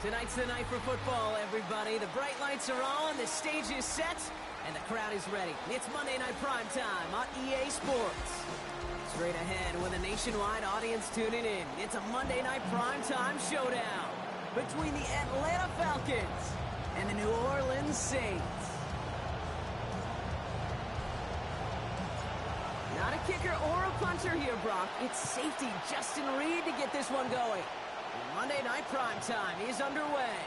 Tonight's the night for football, everybody. The bright lights are on, the stage is set, and the crowd is ready. It's Monday Night Primetime on EA Sports. Straight ahead with a nationwide audience tuning in. It's a Monday Night Primetime showdown between the Atlanta Falcons and the New Orleans Saints. Not a kicker or a punter here, Brock. It's safety Justin Reed to get this one going. Monday Night Primetime is underway.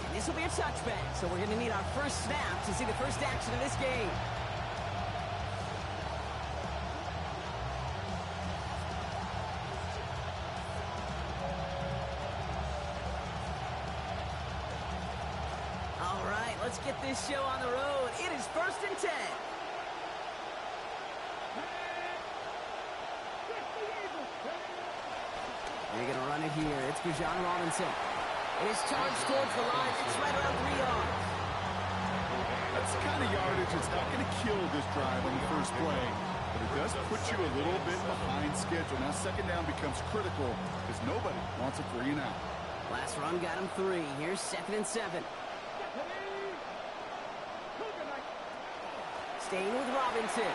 And this will be a touchback, so we're going to need our first snap to see the first action of this game. All right, let's get this show on the road. It is 1st and 10. They're going to run it here. It's Bijan Robinson. It is charged towards the line. It's right around 3 yards. That's the kind of yardage that's not going to kill this drive on the first play, but it does put you a little bit behind schedule. Now second down becomes critical because nobody wants a 3 and out. Last run got him 3. Here's 2nd and 7. Staying with Robinson.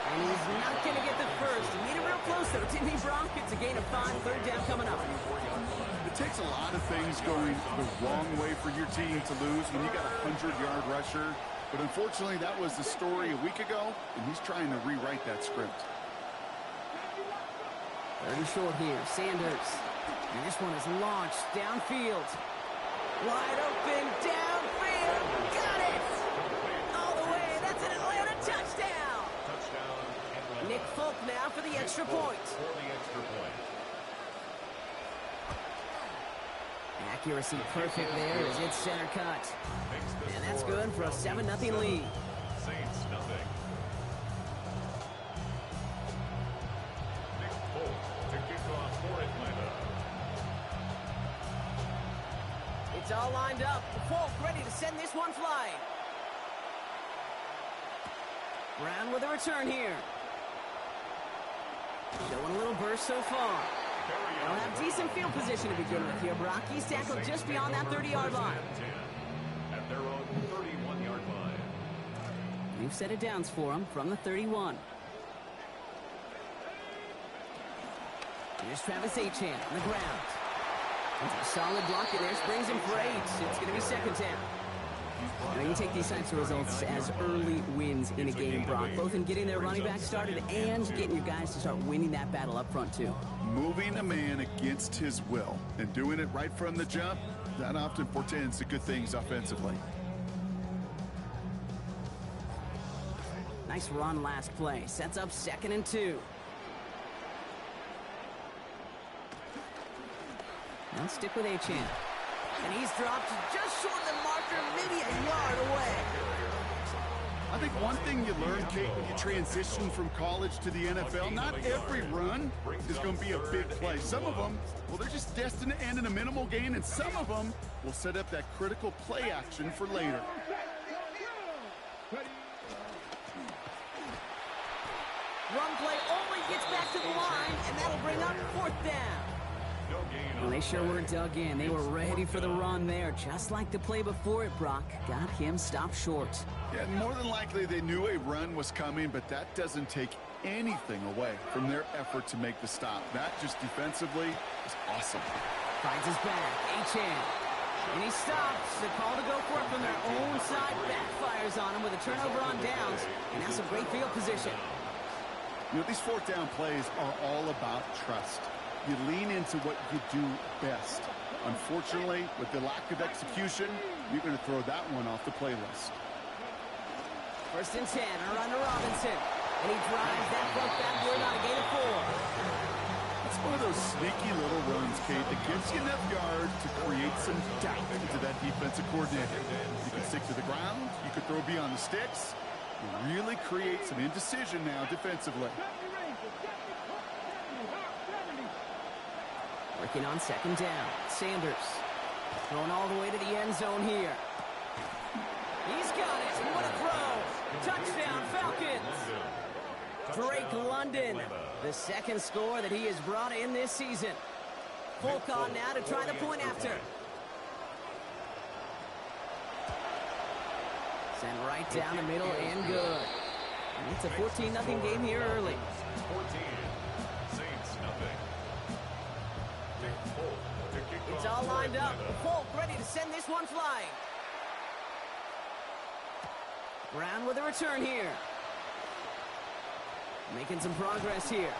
And he's not going to get the first. He made it real close, though, didn't he, Brock? It's a gain of 5, 3rd down coming up. It takes a lot of things going the wrong way for your team to lose when you got a 100-yard rusher. But unfortunately, that was the story a week ago, and he's trying to rewrite that script. 3rd and short here. Sanders. And this one is launched downfield. Wide open downfield. Got it! All the way. That's an Atlanta touchdown. Nick Folk now for the extra point. Accuracy perfect there as it's center cut. And that's good for a 7-0 lead. Saints nothing. Nick Folk to kick off for Atlanta. It's all lined up. Folk ready to send this one flying. Brown with a return here. Showing a little burst so far. They'll have decent field position to begin with here, Brock. He's tackled just beyond that 30-yard line. At their own 31-yard line. We've set it downs for him from the 31. Here's Travis Achan on the ground. That's a solid block in there. Springs him for 8. It's going to be 2nd down. Now, you take these types of results as early wins in a game, Brock, both in getting their running back started and getting your guys to start winning that battle up front, too. Moving a man against his will and doing it right from the jump, that often portends to good things offensively. Nice run last play. Sets up 2nd and 2. Now stick with Achan. And he's dropped just short of the marker, maybe a yard away. I think one thing you learn, Kate, when you transition from college to the NFL, not every run is going to be a big play. Some of them, well, they're just destined to end in a minimal gain, and some of them will set up that critical play action for later. Run play only gets back to the line, and that'll bring up 4th down. Well, they sure were dug in. They were ready for the run there, just like the play before it, Brock. Got him stopped short. Yeah, more than likely they knew a run was coming, but that doesn't take anything away from their effort to make the stop. That just defensively is awesome. Finds his back, Achan. And he stops. The call to go for it from their own side backfires on him with a turnover on downs, and that's some great field position. You know, these 4th down plays are all about trust. You lean into what you do best. Unfortunately, with the lack of execution, you're going to throw that one off the playlist. 1st and 10, a run to Robinson. And he drives that front backward on a gain of 4. It's one of those sneaky little runs, Kate, that gives you enough yards to create some doubt into that defensive coordinator. You can stick to the ground. You could throw beyond the sticks. You really create some indecision now defensively. Working on 2nd down. Sanders throwing all the way to the end zone here. He's got it. What a throw. Touchdown, Falcons. Drake London, the 2nd score that he has brought in this season. Folk on now to try the point after. Sent right down the middle and good. And it's a 14-0 game here early. 14. Saints nothing. It's all lined up. Polk ready to send this one flying. Brown with a return here. Making some progress here.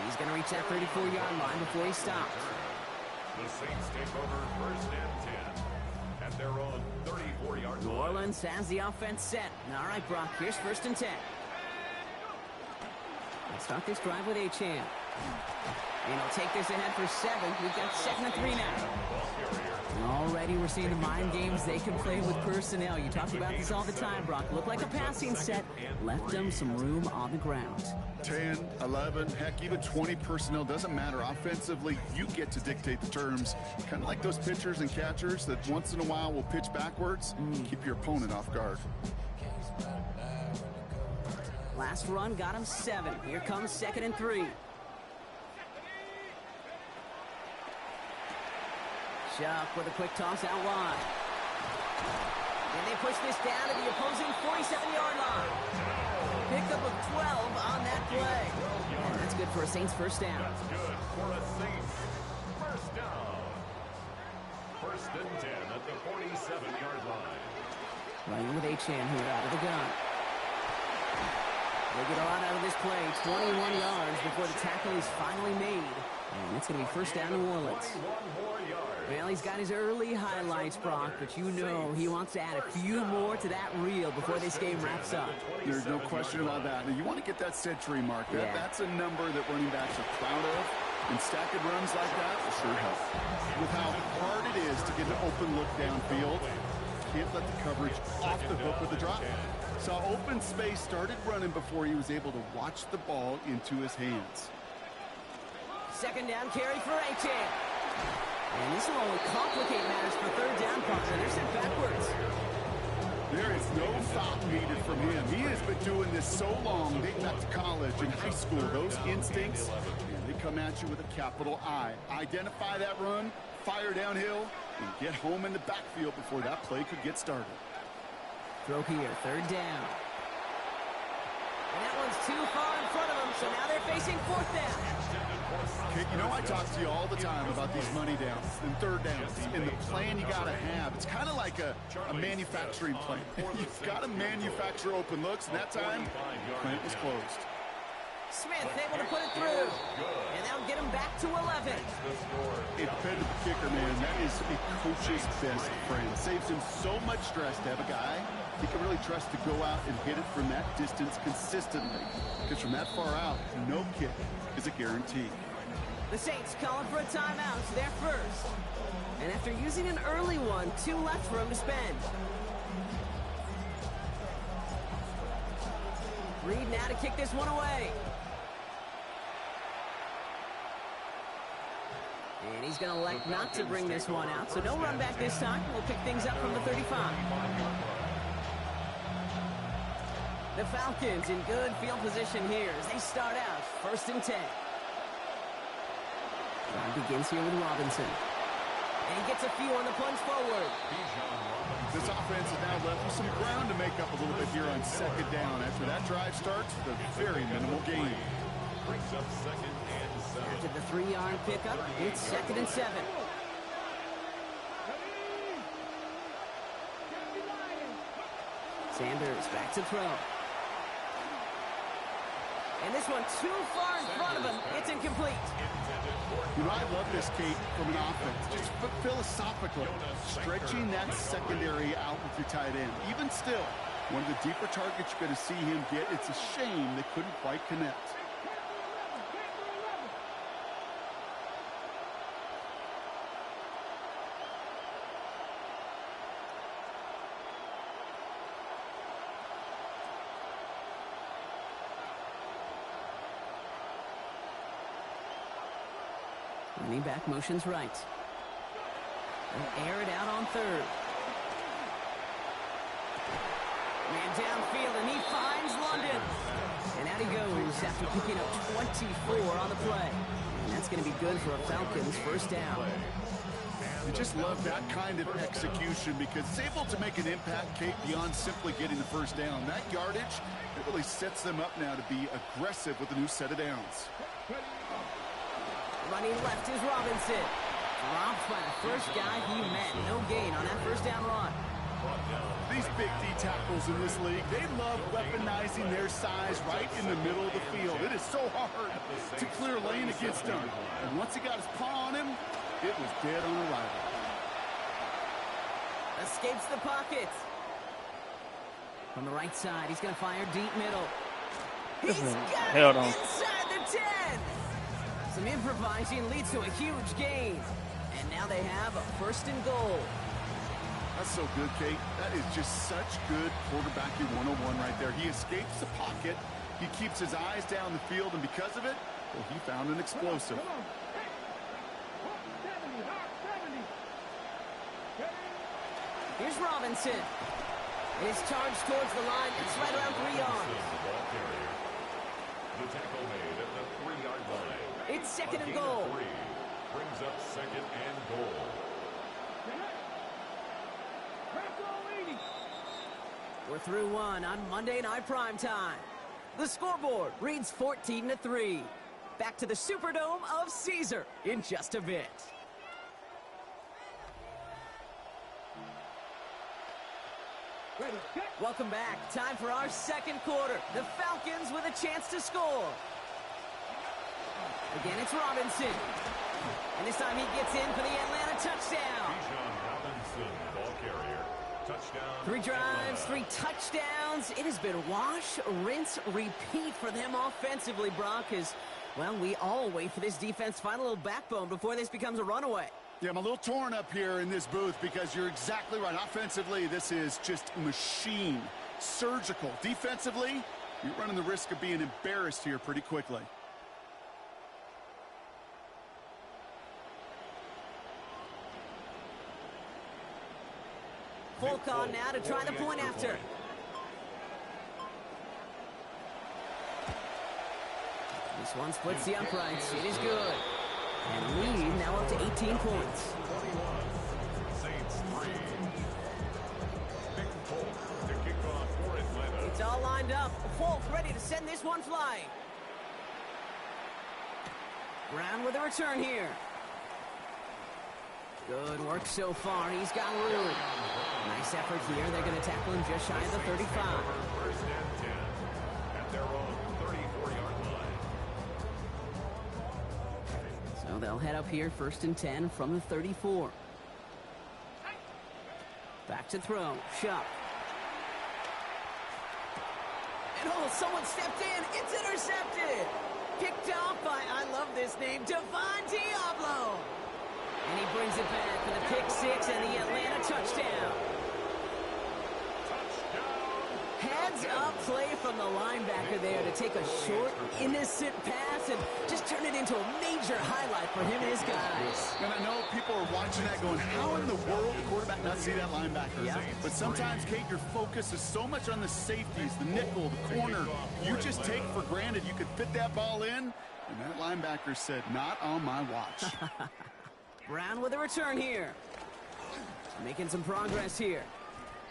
He's going to reach that 34-yard line before he stops. The Saints take over first and 10 at their own 34-yard New line. Orleans has the offense set. All right, Brock, here's first and 10. Let's start this drive with Achane. And he'll take this ahead for 7. We've got 2nd and 3 now. Already we're seeing the mind games they can play with personnel. You talk about this all the time, Brock. Looked like a passing set. Left them some room on the ground. 10, 11, heck, even 20 personnel, doesn't matter. Offensively, you get to dictate the terms. Kind of like those pitchers and catchers that once in a while will pitch backwards. Keep your opponent off guard. Last run got him 7. Here comes 2nd and 3. Chuck with a quick toss out wide. And they push this down to the opposing 47-yard line. Pickup of 12 on that play. And that's good for a Saints first down. That's good for a Saints first down. First and 10 at the 47-yard line. Running with Achane here out of the gun. They get a lot out of this play. 21 yards before the tackle is finally made. And it's going to be first down New Orleans. 21 more yards. Well, he's got his early highlights, Brock, but you know he wants to add a few more to that reel before this game wraps up. There's no question about that. Now, you want to get that century mark. Yeah. That's a number that running backs are proud of. And stacking runs like that will sure help. With how hard it is to get an open look downfield, can't let the coverage off the hook with the drop. Saw open space, started running before he was able to watch the ball into his hands. Second down carry for Achane. And this will only complicate matters for third down, partner. They're sent backwards. There is no thought needed from him. He has been doing this so long, dating back to college and high school. Those instincts, and they come at you with a capital I. Identify that run, fire downhill, and get home in the backfield before that play could get started. Throw here, third down. And that one's too far in front of them, so now they're facing fourth down. Okay, you know I talk to you all the time about these money downs and third downs and the plan you got to have. It's kind of like a manufacturing plant. You've got to manufacture open looks, and that time, the plant was closed. Smith able to put it through. And that'll get him back to 11. A dependable kicker, man. That is a coach's best friend. Saves him so much stress to have a guy he can really trust to go out and hit it from that distance consistently. Because from that far out, no kick is a guarantee. The Saints calling for a timeout. They're first. And after using an early one, 2 left for him to spend. Reed now to kick this one away. And he's going to elect not to bring this one out. So no run back this time. We'll pick things up from the 35. The Falcons in good field position here as they start out first and 10. Drive begins here with Robinson. And he gets a few on the plunge forward. This offense is now left with some ground to make up a little bit here on second down. After that drive starts with a very minimal gain. Brings up second and 7. After the 3-yard pickup, it's second and 7. Sanders back to throw. And this one too far in front of him. It's incomplete. You know, I love this, Kate, from an offense. Just philosophically, stretching that secondary out with your tight end. Even still, one of the deeper targets you're going to see him get. It's a shame they couldn't quite connect. Running back motions right. They'll air it out on third. Man downfield, and he finds London. And out he goes after picking up 24 on the play. And that's going to be good for a Falcons first down. You just love that kind of execution because it's able to make an impact, Kate, beyond simply getting the first down. That yardage, it really sets them up now to be aggressive with a new set of downs. Running left is Robinson. Dropped by the first guy he met. No gain on that first down run. These big D tackles in this league, they love weaponizing their size right in the middle of the field. It is so hard to clear a lane against him. And once he got his paw on him, it was dead on arrival. Escapes the pocket. From the right side, he's going to fire deep middle. He's got it inside the 10. Some improvising leads to a huge gain. And now they have a 1st and goal. That's so good, Kate. That is just such good quarterbacking 101 right there. He escapes the pocket. He keeps his eyes down the field, and because of it, well, he found an explosive. Here's Robinson. His charge towards the line. It's right around 3 yards. The tackle made at the 3-yard line. It's 2nd and goal. Brings up 2nd and goal. We're through one on Monday Night Primetime. The scoreboard reads 14-3. Back to the Superdome of Caesar in just a bit. Welcome back. Time for our 2nd quarter. The Falcons with a chance to score. Again, it's Robinson. And this time he gets in for the Atlanta touchdown. Robinson, ball carrier. Touchdown. 3 drives, 3 touchdowns. It has been wash, rinse, repeat for them offensively, Brock, as, well, we all wait for this defense to find a little backbone before this becomes a runaway. Yeah, I'm a little torn up here in this booth because you're exactly right. Offensively, this is just machine, surgical. Defensively, you're running the risk of being embarrassed here pretty quickly. Folk on now to try the point after. This one splits the uprights. It is good. And lead now up to 18 points. 21. Saints 3. Big Folk to kick off for Atlanta. It's all lined up. Folk ready to send this one flying. Brown with a return here. Good work so far. He's got room. Nice effort here. They're going to tackle him just shy of the 35. 1st and 10 at their own 34-yard line. So they'll head up here 1st and 10 from the 34. Back to throw. Shuck. And oh, someone stepped in. It's intercepted. Picked off by, I love this name, Devon Diablo. And he brings it back for the pick 6 and the Atlanta touchdown. Heads up play from the linebacker there to take a short, innocent pass and just turn it into a major highlight for him and his guys. And I know people are watching that going, how in the world the quarterback not see that linebacker? Yep. But sometimes, Kate, your focus is so much on the safeties, the nickel, the corner. You just take for granted you could fit that ball in, and that linebacker said, not on my watch. Brown with a return here. Making some progress here.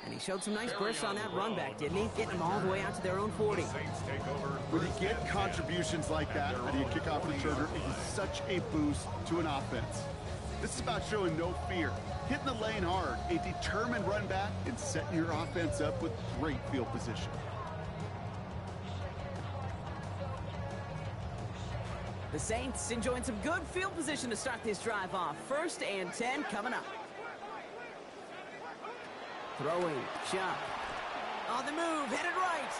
And he showed some nice bursts on that run back, didn't he? Getting them all the way out to their own 40. When you get contributions like that, how do you kick off returner? It is such a boost to an offense. This is about showing no fear, hitting the lane hard, a determined run back, and setting your offense up with great field position. The Saints enjoying some good field position to start this drive off. 1st and 10 coming up. Throwing, Chuck. On the move, headed right.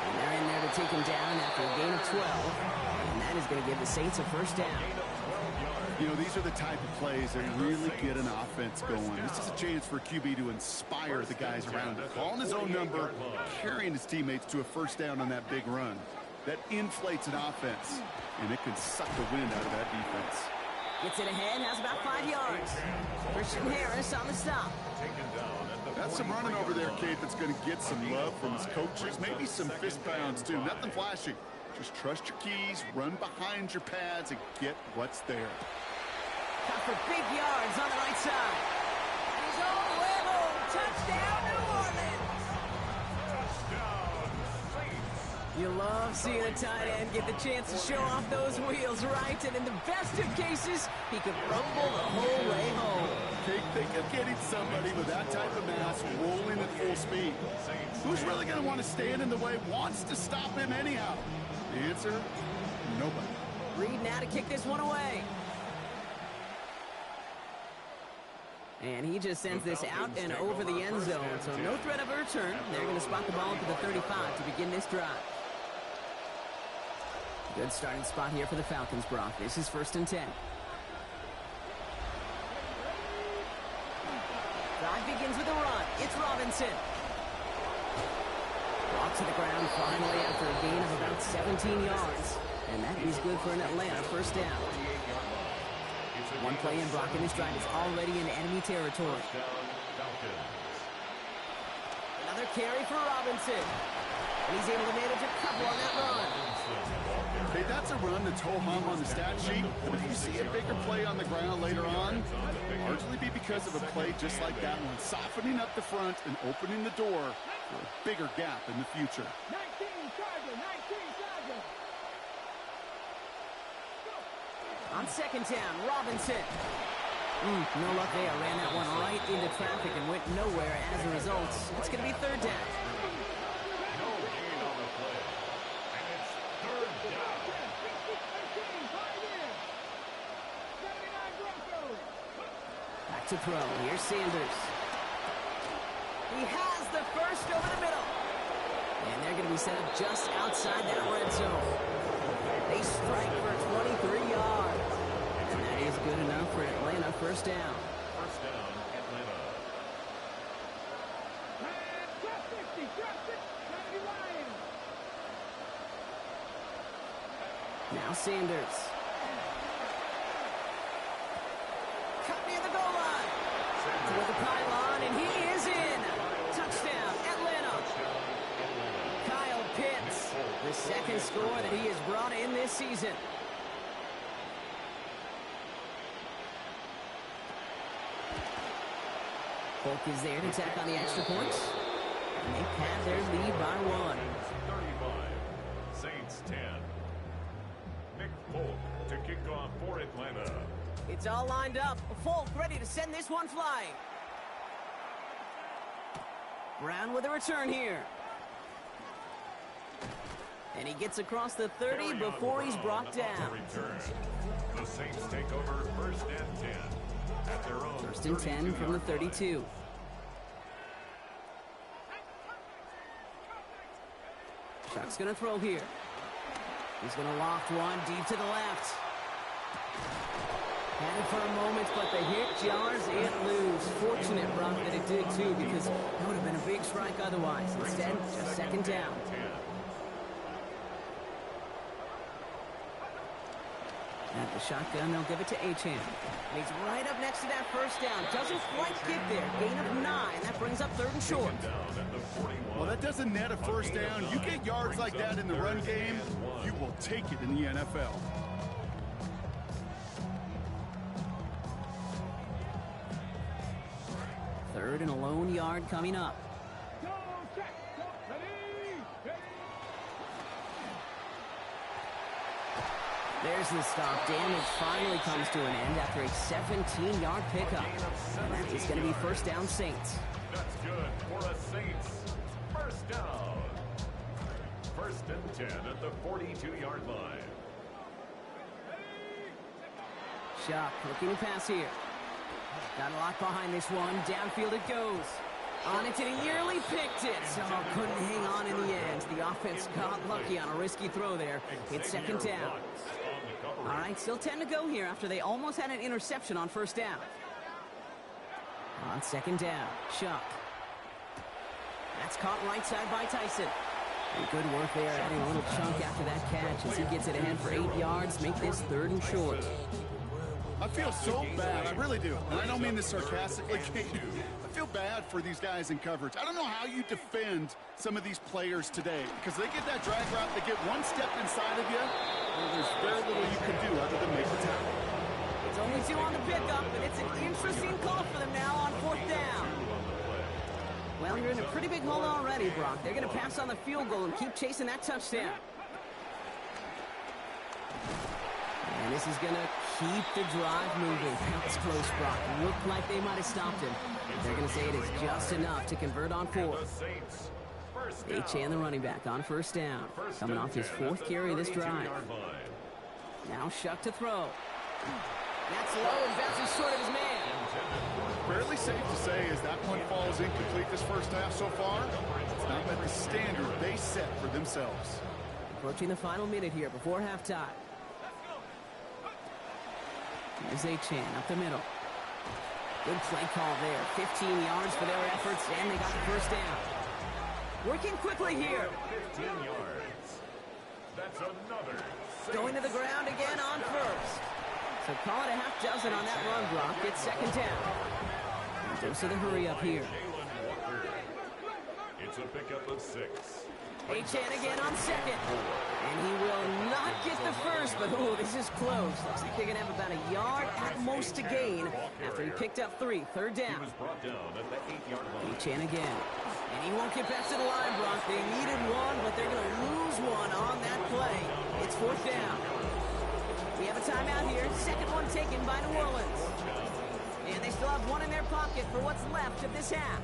And they're in there to take him down after a gain of 12. And that is going to give the Saints a 1st down. You know, these are the type of plays that really get an offense going. This is a chance for QB to inspire the guys around him. Calling his own number, carrying his teammates to a 1st down on that big run. That inflates an offense, and it can suck the wind out of that defense. Gets it ahead, has about 5 yards. Christian Harris on the stop. That's some running over there, Kate, that's going to get some love from his coaches. Maybe some fist pounds, too. Nothing flashy. Just trust your keys, run behind your pads, and get what's there. Cut for big yards on the right side. And he's all the way home. Touchdown, New Orleans. Touchdown, Saints. You love seeing a tight end get the chance to show off those wheels, right? And in the best of cases, he could rumble the whole way home. Think of getting somebody with that type of mass rolling at full speed. Who's really going to want to stand in the way, wants to stop him anyhow? The answer, nobody. Reed now to kick this one away. And he just sends this out and over the end zone, so no threat of a return. They're going to spot the ball up to the 35 to begin this drive. Good starting spot here for the Falcons, Brock. This is 1st and 10. Drive begins with a run. It's Robinson. Brought to the ground finally after a gain of about 17 yards. And that is good for an Atlanta 1st down. One play in, Brock, in this drive is already in enemy territory. Another carry for Robinson. And he's able to manage a couple on that run. Hey, that's a run that's ho-hum on the stat sheet, but if you see a bigger play on the ground later on, it'll largely be because of a play just like that one, softening up the front and opening the door for a bigger gap in the future. 19 Charger. On 2nd down, Robinson. No luck there. Ran that one right into traffic and went nowhere as a result. It's going to be 3rd down. No gain on the play. And it's 3rd down. Back to throw. Here's Sanders. He has the first over the middle. And they're going to be set up just outside that red zone. They strike for 23 yards. And that is good enough for Atlanta. 1st down. 1st down, Atlanta. Now Sanders. Cut near the goal line. Toward the pylon, and he is in. Touchdown, Atlanta. Kyle Pitts, the 2nd score that he has brought in this season. Polk is there to tack on the extra points. And they pad their lead by 1. 35, Saints 10. Nick Polk to kick off for Atlanta. It's all lined up. Polk ready to send this one flying. Brown with a return here. And he gets across the 30 before he's brought down. The Saints take over 1st and 10 at their own 1st and 10 from the 32. Shock's going to throw here. He's going to loft one deep to the left. Had it for a moment, but the hit jars it loose. Fortunate, Brock, that it did too, because that would have been a big strike otherwise. Instead, just 2nd down. At the shotgun, they'll give it to Achane. And he's right up next to that 1st down. Doesn't quite get there. Gain of 9. That brings up 3rd and short. Well, that doesn't net a 1st down. You get yards like that in the run game, you will take it in the NFL. Third and a lone yard coming up. There's the stop. Damage finally comes to an end after a 17-yard pickup. And that is going to be 1st down, Saints. That's good for the Saints. 1st down. 1st and 10 at the 42-yard line. Shock looking to pass here. Got a lot behind this one. Downfield it goes. On it, and he nearly picked it. So couldn't hang on in the end. The offense got lucky on a risky throw there. It's 2nd down. All right, still 10 to go here after they almost had an interception on 1st down. On 2nd down, Shock. That's caught right side by Tyson. And good work there, adding a little chunk after that catch as he gets it ahead for 8 yards. Make this 3rd and short. I feel so bad, I really do. And I don't mean this sarcastically. I feel bad for these guys in coverage. I don't know how you defend some of these players today, because they get that drag route, they get one step inside of you, well, there's very little you can do other than make the tackle. It's only 2 on the pitch. interesting call for them now on 4th down. Well, you're in a pretty big hole already, Brock. They're going to pass on the field goal and keep chasing that touchdown. And this is going to keep the drive moving. That was close, Brock. Looked like they might have stopped him. They're going to say it is just enough to convert on 4th. YsK, the running back, on 1st down. Coming off his 4th carry of this drive. Now YsK to throw. That's low and bounces short of his man. Fairly safe to say as that one falls incomplete this first half so far. It's not met the standard they set for themselves. Approaching the final minute here before halftime. Here's YsK up the middle. Good play call there. 15 yards for their efforts, and they got the 1st down. Working quickly here. 15 yards. That's another. Going to the ground again on 1st. So call it a half dozen on that run, Brock. It's 2nd down. Dose of the hurry up here. It's a pickup of 6. YsK again on 2nd. And he will not get the 1st, but ooh, this is close. Looks like they're going to have about a yard at most to gain after he picked up 3. 3rd down. He was brought down at the 8-yard line. YsK again. And he won't get back to the line, Brock. They needed one, but they're going to lose one on that play. It's 4th down. We have a timeout here. 2nd one taken by New Orleans. And they still have one in their pocket for what's left of this half.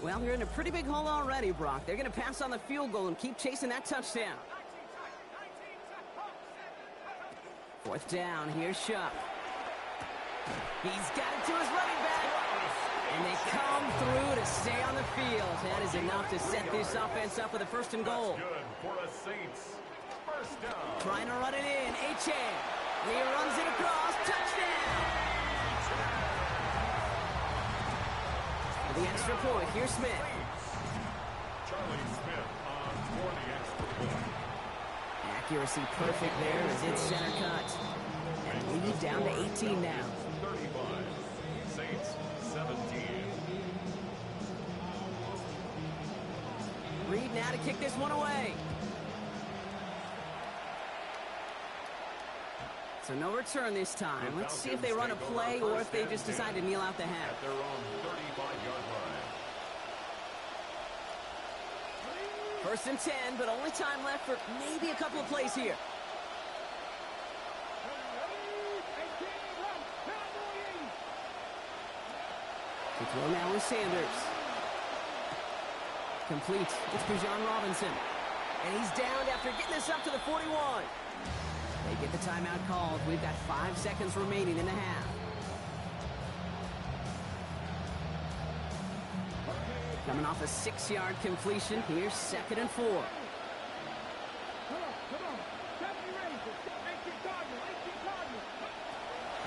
Well, you're in a pretty big hole already, Brock. They're going to pass on the field goal and keep chasing that touchdown. 4th down. Here's YsK. He's got it to his running back. And they come through to stay on the field. That is enough to set this offense up with a 1st and goal. Good for the Saints. 1st down. Trying to run it in. YsK. He runs it across. Touchdown. For the extra point, here's Smith. Charlie Smith on for the extra point. Accuracy perfect there as it's center cut. And lead down to 18 now. 35. Saints 17. Reed now to kick this one away. So no return this time. Let's see if they run a play or if they just decide to kneel out the half. At their own 35-yard line. 1st and 10, but only time left for maybe a couple of plays here. The throw now is Sanders. Complete. It's Bijan Robinson. And he's downed after getting this up to the 41. They get the timeout called. We've got 5 seconds remaining in the half. Coming off a 6-yard completion. Here's 2nd and 4.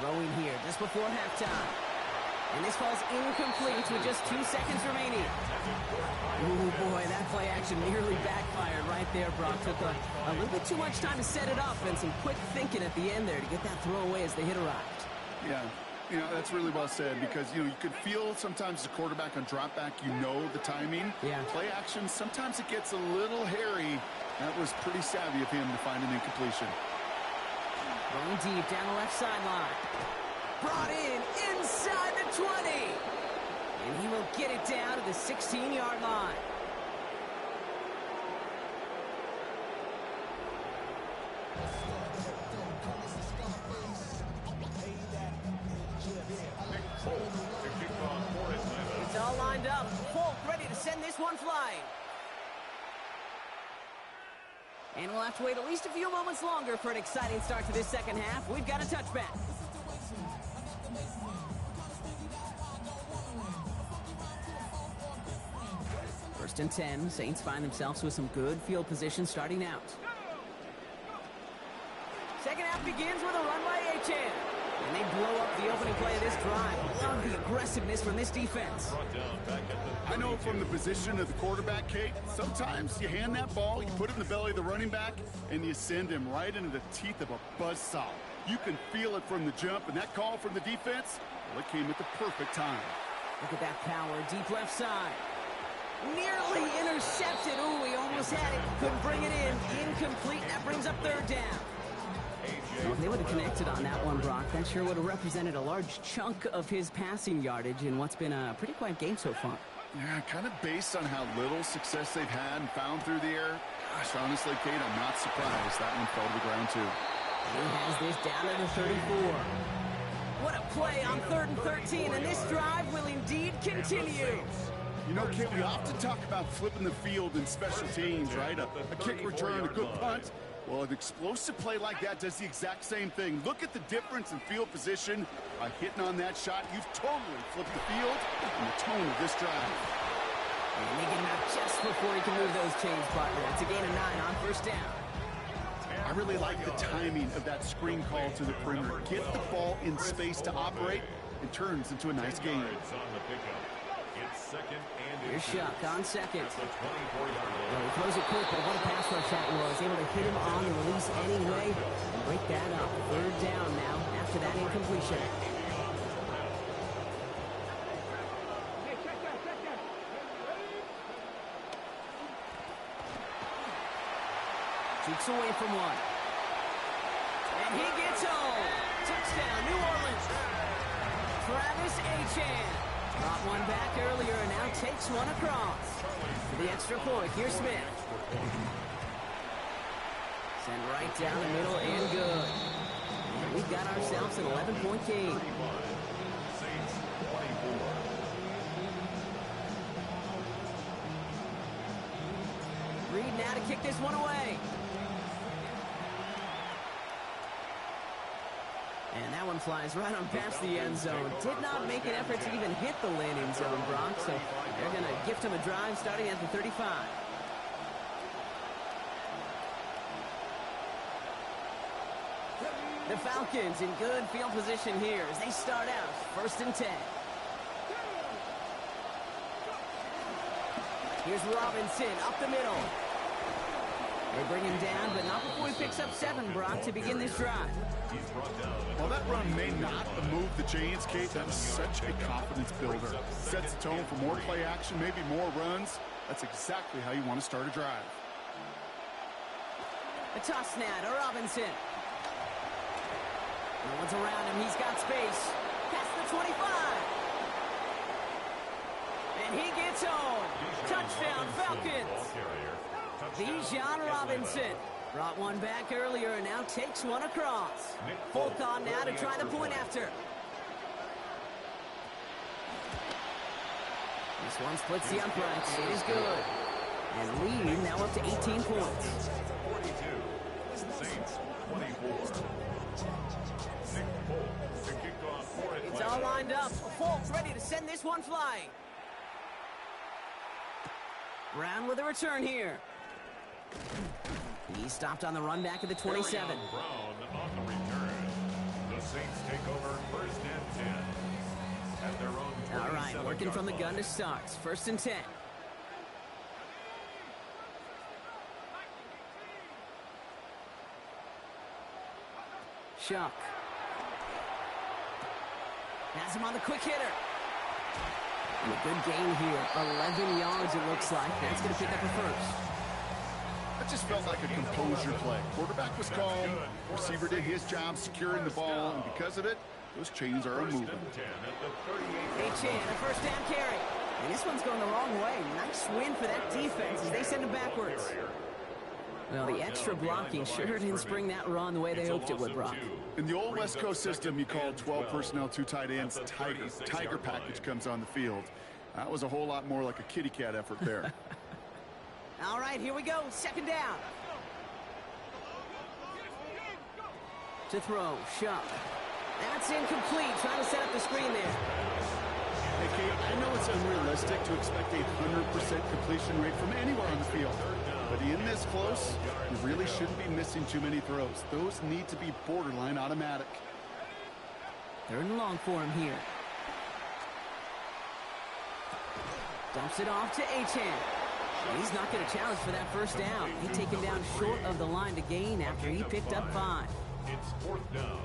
Throwing here just before halftime. And this falls incomplete with just 2 seconds remaining. Ooh, boy, that play action nearly backfired right there, Brock. Took a little bit too much time to set it up and some quick thinking at the end there to get that throw away as the hit arrived. Yeah, that's really well said because, you could feel sometimes the quarterback on drop back, the timing. Yeah. Play action, sometimes it gets a little hairy. That was pretty savvy of him to find an incompletion. Going deep down the left sideline. Brought in inside the 20. And he will get it down to the 16-yard line. It's all lined up. Folk ready to send this one flying. And we'll have to wait at least a few moments longer for an exciting start to this second half. We've got a touchback. First and 10. Saints find themselves with some good field position starting out. Second half begins with a run by YsK. And they blow up the opening play of this drive. Love the aggressiveness from this defense. I know from the position of the quarterback, Kate, sometimes you hand that ball, you put it in the belly of the running back, and you send him right into the teeth of a buzzsaw. You can feel it from the jump, and that call from the defense, well, it came at the perfect time. Look at that power, deep left side. Nearly intercepted. Ooh, he almost had it. Couldn't bring it in. Incomplete. That brings up third down. Well, if they would have connected on that one, Brock, that sure would have represented a large chunk of his passing yardage in what's been a pretty quiet game so far. Yeah, kind of based on how little success they've had and found through the air. Gosh, honestly, Kate, I'm not surprised that one fell to the ground, too. He has this down to the 34. What a play on 3rd and 13, and this drive will indeed continue. You know, Kate, we often talk about flipping the field in special teams, right? A kick return, a good punt. Well, an explosive play like that does the exact same thing. Look at the difference in field position. By hitting on that shot, you've totally flipped the field and the tone of this drive. And they get him out just before he can move those chains, partner. It's a gain of 9 on first down. I really like the timing of that screen call to the perimeter. Get the ball in space to operate. It turns into a nice game. Here's Shuck on second. Well, he throws it quick, but what a pass rush that was. Able to hit him on the release anyway and break that up. Third down now after that incompletion. Shoots away from one. And he gets home. Touchdown, New Orleans. Travis Etienne. Brought one back earlier and now takes one across. For the extra point, here's Smith. Send right down the middle and good. And we've got ourselves an 11-point game. Reed now to kick this one away. And that one flies right on past the end zone. Did not make an effort to even hit the landing zone, Brock. So they're going to gift him a drive starting at the 35. The Falcons in good field position here as they start out 1st and 10. Here's Robinson up the middle. They bring him down, but not before he picks up 7, Brock, to begin this drive. While that run may not move the chains, Kate, that is such a confidence builder. Sets the tone for more play action, maybe more runs. That's exactly how you want to start a drive. A toss now to Robinson. No one's around him. He's got space. Past the 25. And he gets home. Touchdown, Falcons. Bijan Robinson brought one back earlier and now takes one across. Full on now to try the point after. This one splits the uprights. It is good. And lead now up to 18 points. 42. Saints 24. It's all lined up. Folks ready to send this one flying. Brown with a return here. He stopped on the run back at the 27. Brown on the return. The Saints take over 1st and 10 at their own. All right, working from the gun to start. 1st and 10. Shuck. Has him on the quick hitter. And a good gain here. 11 yards it looks like. That's going to pick up a first. That just felt like a composure play. Quarterback was calm. Receiver did his job securing the ball, and because of it, those chains are unmoving. Etienne, a first down carry. And this one's going the wrong way. Nice win for that defense as they send him backwards. Well, the extra blocking sure didn't spring that run the way they hoped it would, Brock. In the old West Coast system, you called 12 personnel, 2 tight ends, Tiger. Tiger package comes on the field. That was a whole lot more like a kitty cat effort there. All right, here we go. 2nd down. To throw, Shuck. That's incomplete. Trying to set up the screen there. Hey, Kate, I know it's unrealistic to expect a 100% completion rate from anywhere on the field. But in this close, you really shouldn't be missing too many throws. Those need to be borderline automatic. Third and long for him here. Dumps it off to Achane. He's not going to challenge for that first down. He taken down short of the line to gain after he picked up 5. It's 4th down.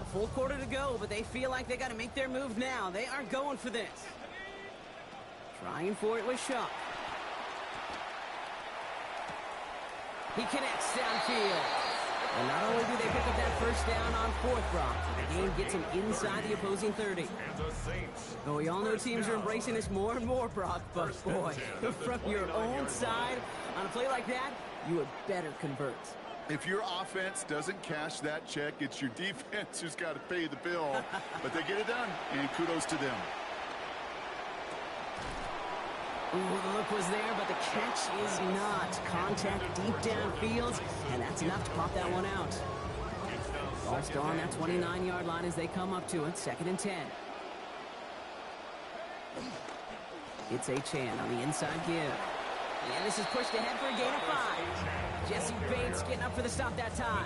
A full quarter to go, but they feel like they got to make their move now. They are going for this. Trying for it with Shuck. He connects downfield. And not only do they pick up that first down on 4th, Brock, the game gets them inside the opposing 30. And the Saints. Oh, we all know teams are embracing this more and more, Brock, but boy, from your own side, on a play like that, you had better convert. If your offense doesn't cash that check, it's your defense who's got to pay the bill. But they get it done, and kudos to them. Ooh, the look was there, but the catch is not. Contact deep downfield, and that's enough to pop that one out. Ball's gone that 29-yard line as they come up to it. 2nd and 10. It's Achane on the inside give. And this is pushed ahead for a gain of 5. Jesse Bates getting up for the stop that time.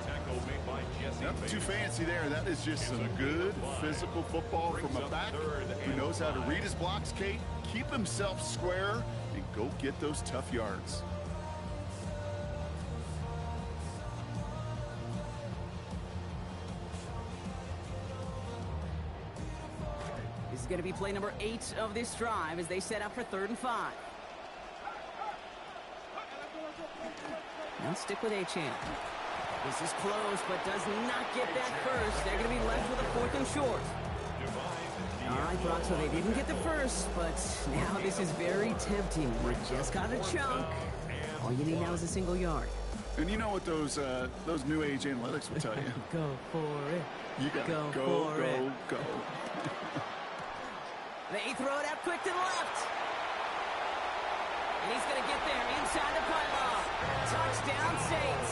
Nothing too fancy there. That is just some good physical football from a back who knows how to read his blocks, Kate, keep himself square, and go get those tough yards. This is going to be play number 8 of this drive as they set up for 3rd and 5. Now stick with Achane. This is close, but does not get that first. They're going to be left with a 4th and short. All right, Brock, so they didn't get the first, but now this is very tempting. You just got a chunk. All you need now is a single yard. And you know what those new age analytics will tell you. Go for it. You got to Go go. They throw it out quick to the left. And he's going to get there inside the pylon. Touchdown, Saints.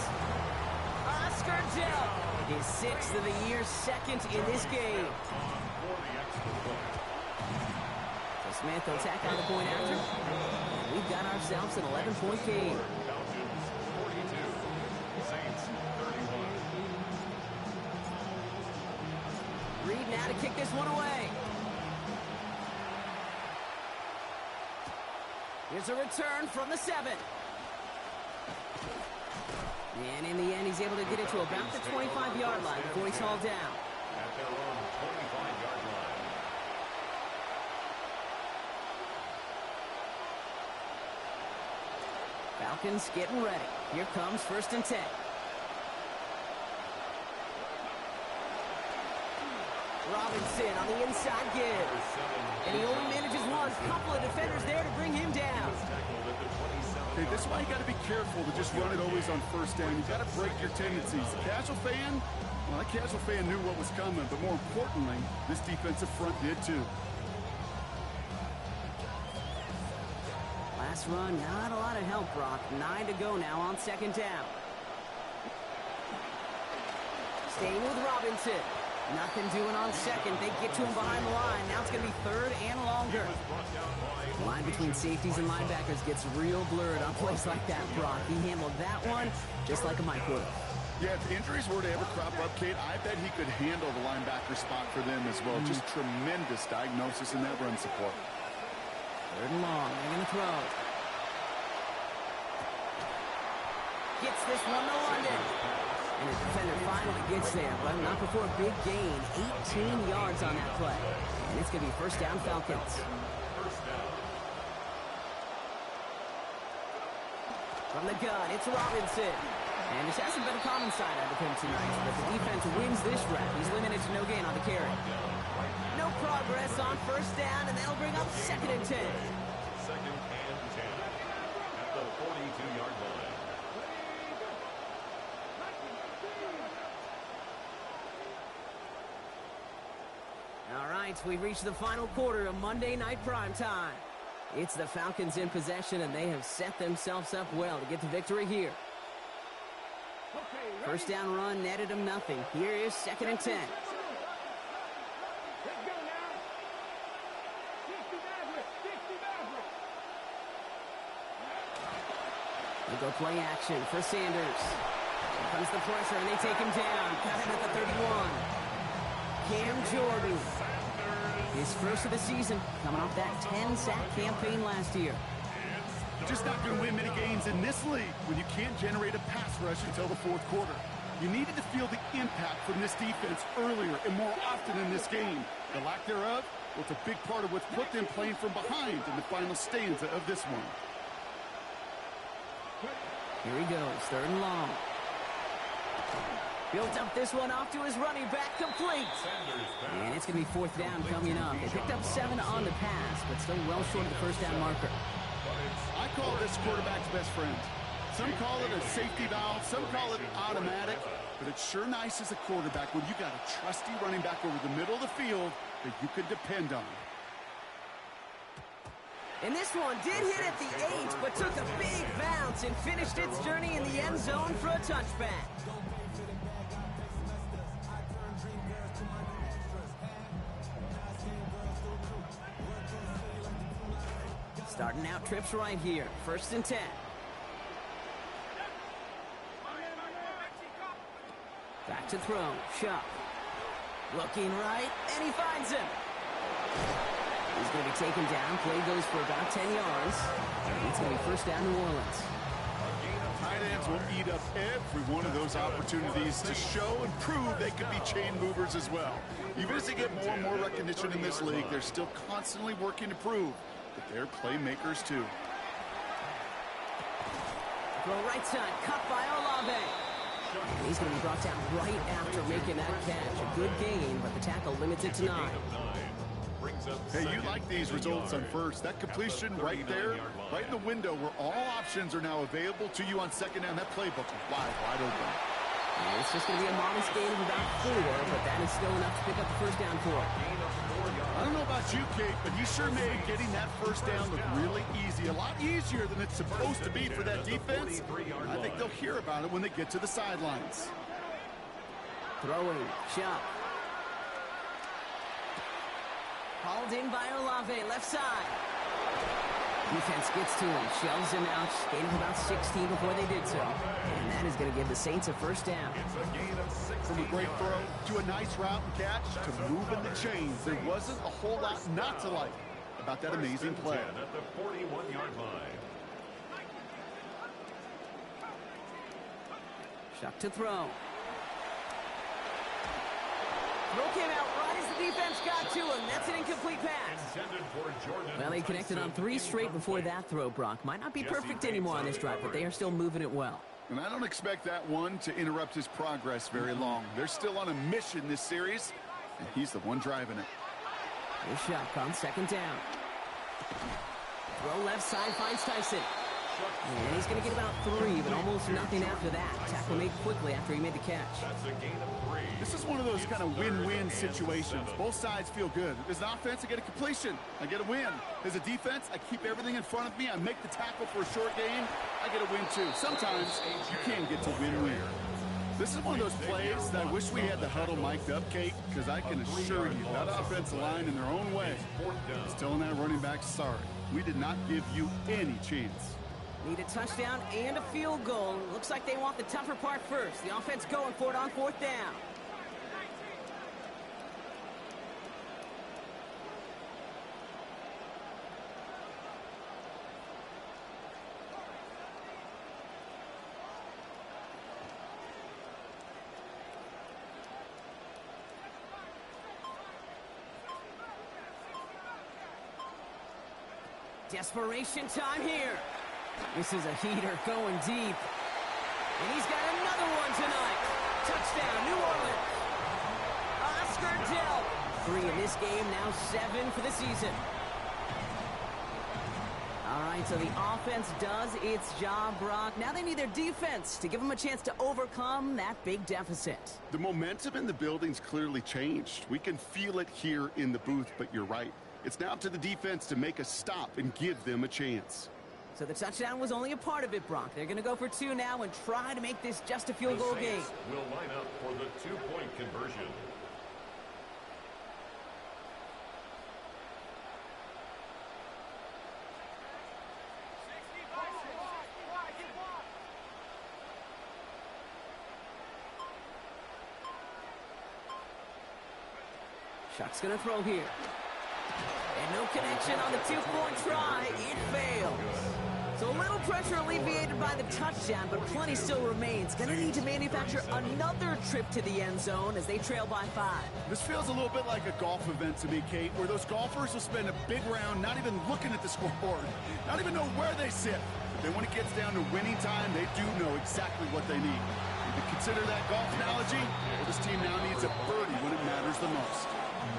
Oscar Dill, his 6th of the year, 2nd in this game. So Smith will tack on the point after. And we've got ourselves an 11-point game. Falcons 42. Saints 31. Reed now to kick this one away. Here's a return from the 7. And in the end, he's able to get it to about the 25-yard line before he's hauled down. At their own 25-yard line. Falcons getting ready. Here comes 1st and 10. Robinson on the inside give. And he only manages one. Couple of defenders there to bring him down. Okay, this is why you got to be careful to just run it always on 1st down. You got to break your tendencies. The casual fan, well, that casual fan knew what was coming, but more importantly, this defensive front did too. Last run, not a lot of help, Brock. 9 to go now on 2nd down. Staying with Robinson. Nothing doing on 2nd. They get to him behind the line. Now it's going to be 3rd and longer. The line between safeties and linebackers gets real blurred on plays like that, Brock. He handled that one just like a Mike would. Yeah, if injuries were to ever crop up, Kate, I bet he could handle the linebacker spot for them as well. Just tremendous diagnosis in that run support. 3rd and long. They're going to throw. Gets this one to London. And his defender finally gets there, but not before a big gain. 18 yards on that play. And it's going to be 1st down Falcons. From the gun, it's Robinson. And this hasn't been a common sight out of him tonight, but the defense wins this rep. He's limited to no gain on the carry. No progress on 1st down, and that'll bring up 2nd and 10. 2nd and 10. At the 42-yard line. All right, we've reached the final quarter of Monday Night Primetime. It's the Falcons in possession, and they have set themselves up well to get the victory here. 1st down run netted them nothing. Here is 2nd and 10. They go play action for Sanders. Here comes the pressure, and they take him down. Got him at the 31. Cam Jordan. His first of the season, coming off that 10-sack campaign last year. Just not going to win many games in this league when you can't generate a pass rush until the fourth quarter. You needed to feel the impact from this defense earlier and more often in this game. The lack thereof, well, it's a big part of what's put them playing from behind in the final stanza of this one. Here he goes, 3rd and long. Built up this one off to his running back, complete. And it's going to be 4th down coming up. They picked up 7 on the pass, but still well short of the first down marker. I call this quarterback's best friend. Some call it a safety valve, some call it automatic, but it's sure nice as a quarterback when you got a trusty running back over the middle of the field that you can depend on. And this one did hit at the 8, but took a big bounce and finished its journey in the end zone for a touchback. Starting out trips right here, 1st and 10. Back to throw, Shuck. Looking right, and he finds him. He's going to be taken down. Play goes for about 10 yards. And it's going to be 1st down New Orleans. Tight ends will eat up every one of those opportunities to show and prove they could be chain movers as well. Even as they get more and more recognition in this league, they're still constantly working to prove that they're playmakers too. Throw right side, cut by Olave. And he's going to be brought down right after making that catch. A good gain, but the tackle limits it to 9. Hey, you like these results on first. That completion right there, right in the window where all options are now available to you on 2nd down. That playbook is wide open. And it's just going to be a modest gain of about 4, but that is still enough to pick up the 1st down for him. I don't know about you, Kate, but he sure made getting that 1st down look really easy. A lot easier than it's supposed to be for that defense. I think they'll hear about it when they get to the sidelines. Throwing, Shuck. Hauled in by Olave, left side. Defense gets to him, shoves him out, gained about 16 before they did so. And that is going to give the Saints a 1st down. From a great throw to a nice route and catch to moving the chains, there wasn't a whole lot not to like about that amazing play. At the 41-yard line. Shuck to throw. Throw came out right as the defense got to him. That's an incomplete pass. Well, he connected on 3 straight before that throw, Brock. Might not be perfect anymore on this drive, but they are still moving it well. And I don't expect that one to interrupt his progress very long. They're still on a mission this series, and he's the one driving it. Here's Shuck on 2nd down. Throw left side, finds Tyson. And he's going to get about 3, but almost nothing after that. Tackle made quickly after he made the catch. This is one of those kind of win-win situations. Both sides feel good. As an offense, I get a completion. I get a win. As a defense, I keep everything in front of me. I make the tackle for a short gain. I get a win, too. Sometimes you can get to win-win. This is one of those plays that I wish we had the huddle mic'd up, Kate, because I can assure you that offensive line in their own way is telling that running back, sorry, we did not give you any chance. Need a touchdown and a field goal. Looks like they want the tougher part first. The offense going for it on 4th down. Desperation time here. This is a heater going deep. And he's got another one tonight. Touchdown, New Orleans. Oscar Dell. 3 in this game, now 7 for the season. All right, so the offense does its job, Brock. Now they need their defense to give them a chance to overcome that big deficit. The momentum in the building's clearly changed. We can feel it here in the booth, but you're right. It's now up to the defense to make a stop and give them a chance. So the touchdown was only a part of it, Brock. They're going to go for 2 now and try to make this just a field goal game. Will line up for the 2-point conversion. Chuck's going to throw here. And no connection on the 2-point try. It fails. So a little pressure alleviated by the touchdown, but plenty still remains. Going to need to manufacture another trip to the end zone as they trail by 5. This feels a little bit like a golf event to me, Kate, where those golfers will spend a big round not even looking at the scoreboard, not even know where they sit. But then when it gets down to winning time, they do know exactly what they need. If you consider that golf analogy, well, this team now needs a birdie when it matters the most.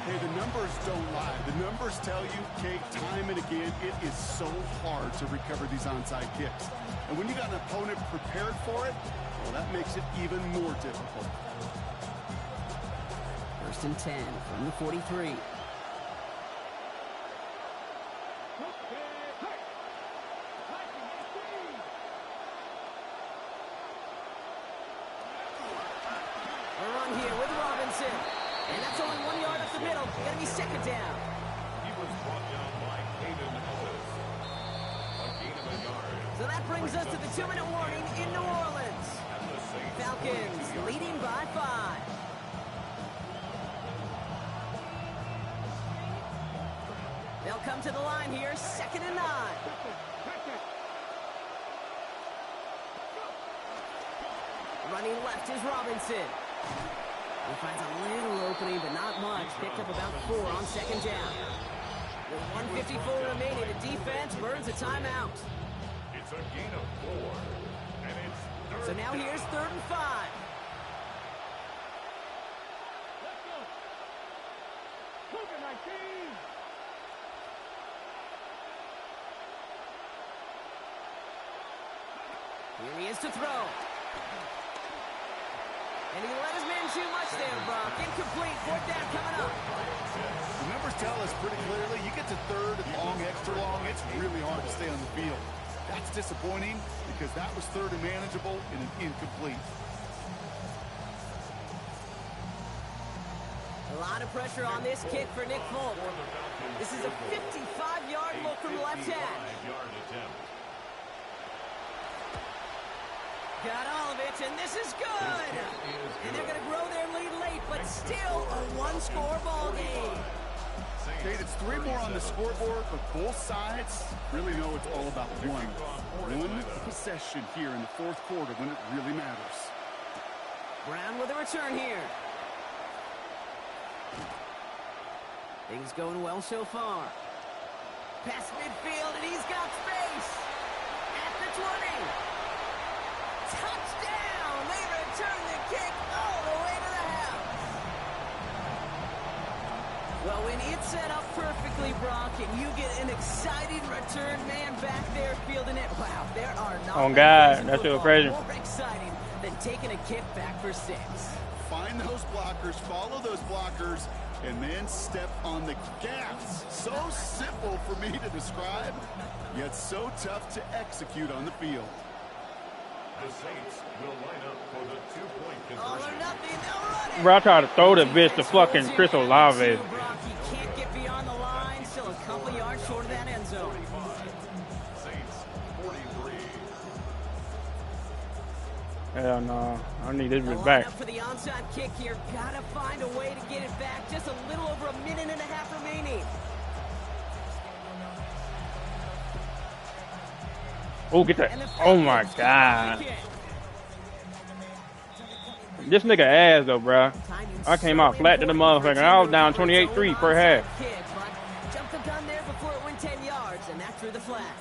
Hey, the numbers don't lie. The numbers tell you, Kate, time and again, it is so hard to recover these onside kicks. And when you got an opponent prepared for it, well, that makes it even more difficult. 1st and 10 from the 43. A run here with Robinson. And that's only 1 yard up the middle. Gonna be 2nd down. He was brought down by Hayden Otis. A gain of a yard. So that brings us to the 2-minute warning in New Orleans. And the Saints Falcons leading by 5. They'll come to the line here, 2nd and 9. Running left is Robinson. He finds a little opening, but not much. Picked up about 4 on 2nd down. With 1:54 remaining, the defense burns a timeout. It's a gain of 4. And it's So now here's 3rd and 5. Here he is to throw. And he let his man shoot much there, Brock. Incomplete. 4th down coming up. The numbers tell us pretty clearly, you get to 3rd and long, extra long, it's really hard to stay on the field. That's disappointing because that was 3rd and manageable and an incomplete. A lot of pressure on this kick for Nick Folk. This is a 55-yard look from the left hand. 55-yard attempt. Got all of it, and this is good. And they're going to grow their lead late, but still a 1-score ball game. Kate, it's 3 more on the scoreboard, but both sides really know it's all about one possession here in the 4th quarter when it really matters. Brown with a return here. Things going well so far. Past midfield, and he's got space. At the 20. Touchdown! They return the kick all the way to the house. Well, when it's set up perfectly, Brock, and you get an exciting return man back there fielding it, wow, there are not Oh, God, that's so crazy. more exciting than taking a kick back for 6. Find those blockers, follow those blockers, and then step on the gas. So simple for me to describe, yet so tough to execute on the field. The Saints will line up for the 2-point All or conversion. nothing, they'll run it. Bro, I tried to throw the bitch to fucking Chris Olave. Brock, he can't get beyond the line. Still a couple yards short of that end zone. Saints 43. Hell no. I need this They'll bitch line back. up for the onside kick here. Gotta find a way to get it back. Just a little over a minute and a half remaining. Oh, get that. Oh my God. This nigga ass though, bro. I came out flat to the motherfucker. I was down 28-3 per half. Jumped the gun there before it went 10 yards, and that threw the flag.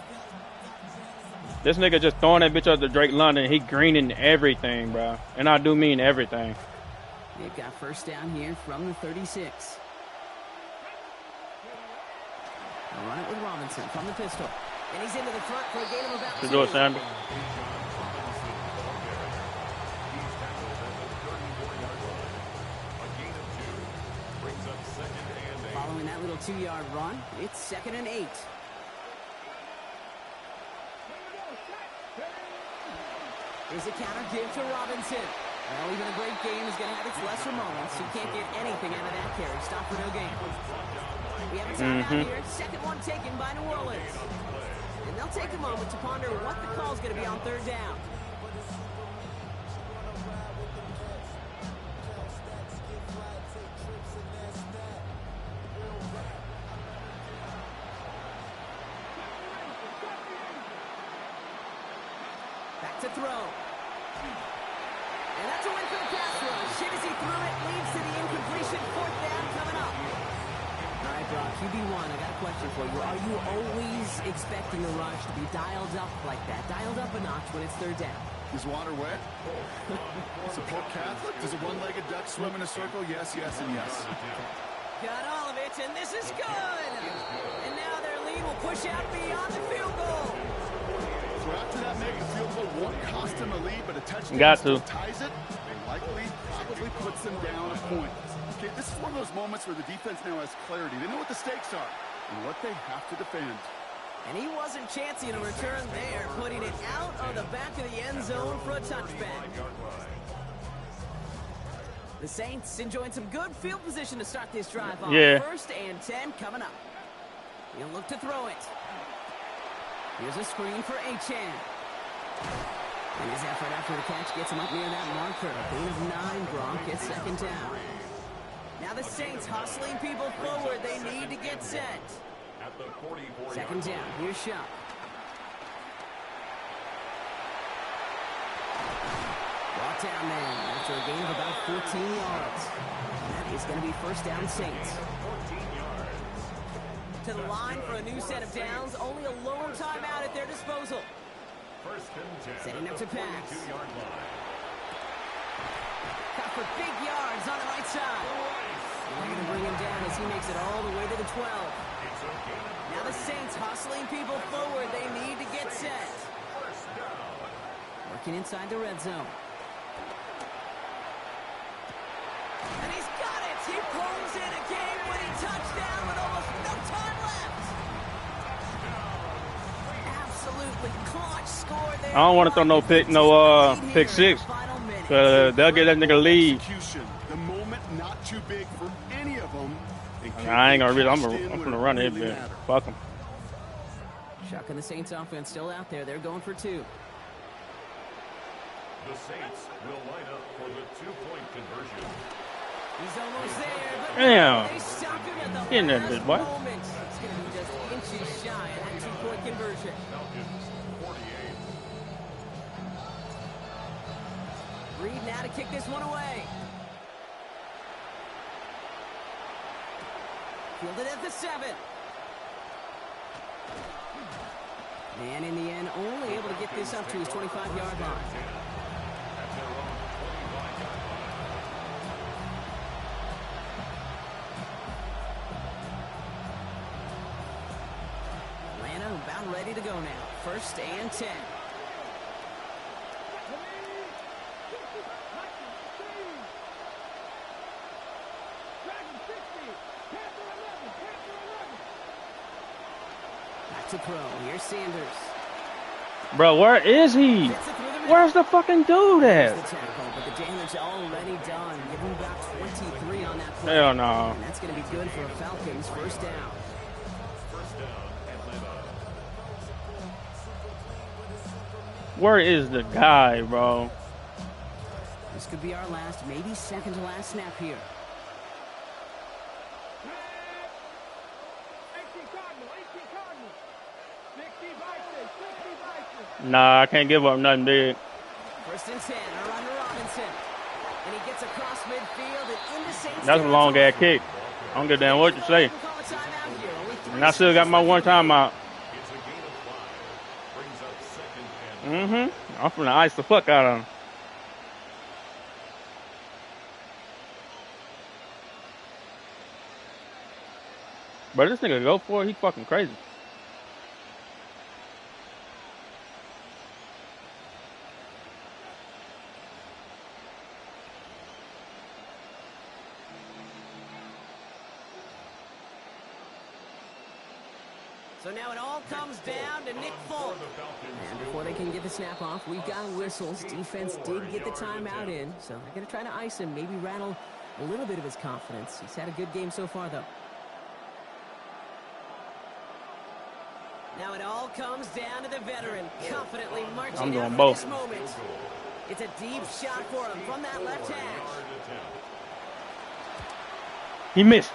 This nigga just throwing that bitch up to Drake London. He greening everything, bro. And I do mean everything. They've got 1st down here from the 36. They'll run it with Robinson from the pistol. And he's into the front for a gain of about 2. To do it, Sanders. Following that little 2-yard run, it's 2nd and 8. Here's a counter give to Robinson. Well, even a great game is going to have its lesser moments. He can't get anything out of that carry. Stop for no gain. We have a timeout here. 2nd one taken by New Orleans. And they'll take a moment to ponder what the call is going to be on 3rd down. to throw. And that's a win for the pass rush. Hit as he threw it, leads to the incompletion. 4th down coming up. All right, Brock, QB1, I got a question for you. Are you always expecting the rush to be dialed up like that? Dialed up a notch when it's 3rd down? Is water wet? Is it Pope Catholic? Does a one-legged duck swim in a circle? Yes, yes, and yes. Got all of it, and this is good. And now their lead will push out beyond the field goal. So after that mega field goal won't cost them a lead, but a touchdown still ties it, and likely probably puts them down a point. Okay, this is one of those moments where the defense now has clarity. They know what the stakes are and what they have to defend. And he wasn't chancing a return there, putting it out of the back of the end zone for a touchback. The Saints enjoying some good field position to start this drive off. Yeah. 1st and 10 coming up. He'll look to throw it. Here's a screen for Achane. And his effort after the catch gets him up near that marker. Gain of 9, Gronk gets 2nd down. Now the Saints hustling people forward. They need to get set. 2nd down. Here's Shuck. Brought down there after a gain of about 14 yards. That is going to be 1st down Saints. To the line for a new set of downs. Only a lone timeout at their disposal. Setting up to pass. Got for big yards on the right side. They're going to bring him down as he makes it all the way to the 12. Now the Saints hustling people forward. They need to get set. Working inside the red zone. And he's got it. He pulls in a game-winning touchdown with almost no time left. Absolutely clutch score there. I don't want to throw no pick 6. They'll get that nigga lead. The moment not too big for any of them. I ain't gonna read. I'm gonna run it, man. Fuck him. Shuck and the Saints offense still out there. They're going for 2. The Saints will line up for the 2-point conversion. He's almost there, but damn. they stop him at the Get in there, last bitch, boy. moment. It's going to be just inches shy of that 2-point conversion. Falcons 48. Reed now to kick this one away. Fielded at the 7. And in the end, only able to get this up to his 25-yard line. Atlanta about ready to go now. 1st and 10. To throw. Here's Sanders. Bro, where is he? Where's the fucking dude at? The tackle, but the damage already done. Give him about 23 on that play. Hell no. And that's going to be good for a Falcons 1st down. Where is the guy, bro? This could be our last, maybe 2nd to last snap here. Nah, I can't give up nothing big. 1st and 10, around to Robinson. And he gets across midfield and into Saints. That's a long ass kick. I don't give a damn what you say. And I still got my 1 timeout. I'm finna ice the fuck out of him. But this nigga go for it, he fucking crazy. So now it all comes down to Nick Folk. And before they can get the snap off, we've got whistles. Defense did get the timeout in, so they're going to try to ice him, maybe rattle a little bit of his confidence. He's had a good game so far, though. Now it all comes down to the veteran, confidently marching out for this moment. It's a deep shot for him from that left hash. He missed.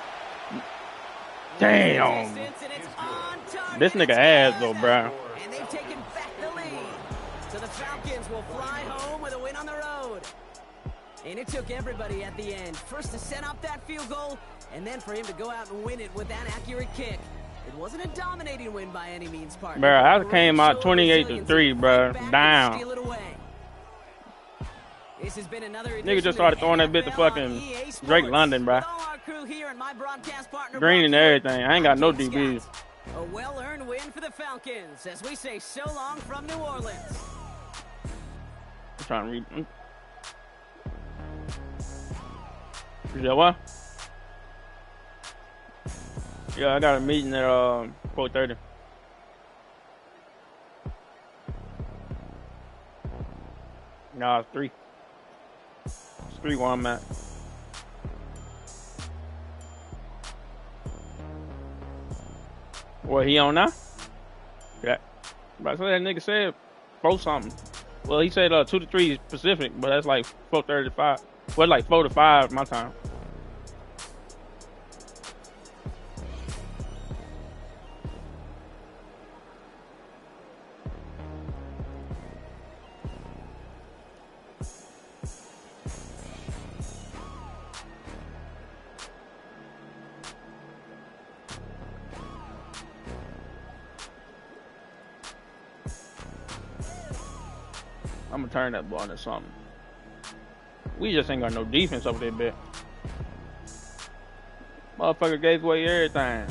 Damn. This nigga ass though, bro. And they've taken back the lead. So the Falcons will fly home with a win on the road. And it took everybody at the end. First to set up that field goal, and then for him to go out and win it with that accurate kick. It wasn't a dominating win by any means, partner. Bro, I came out 28-3, bro. Down. This has been another Nigga just started throwing that bit to fucking Drake London, bro. Green and everything. I ain't got no DBs. A well-earned win for the Falcons, as we say so long from New Orleans. I'm trying to read. Is that what? Yeah, I got a meeting at 4:30. Nah, it's 3. It's 3 where I'm at. What, he on now? Yeah. But so that nigga said 4 something. Well, he said 2 to 3 Pacific, but that's like 4:30 to 5. Well, like 4 to 5 my time. I'm gonna turn that ball into something. We just ain't got no defense over there, bit. Motherfucker gave away everything.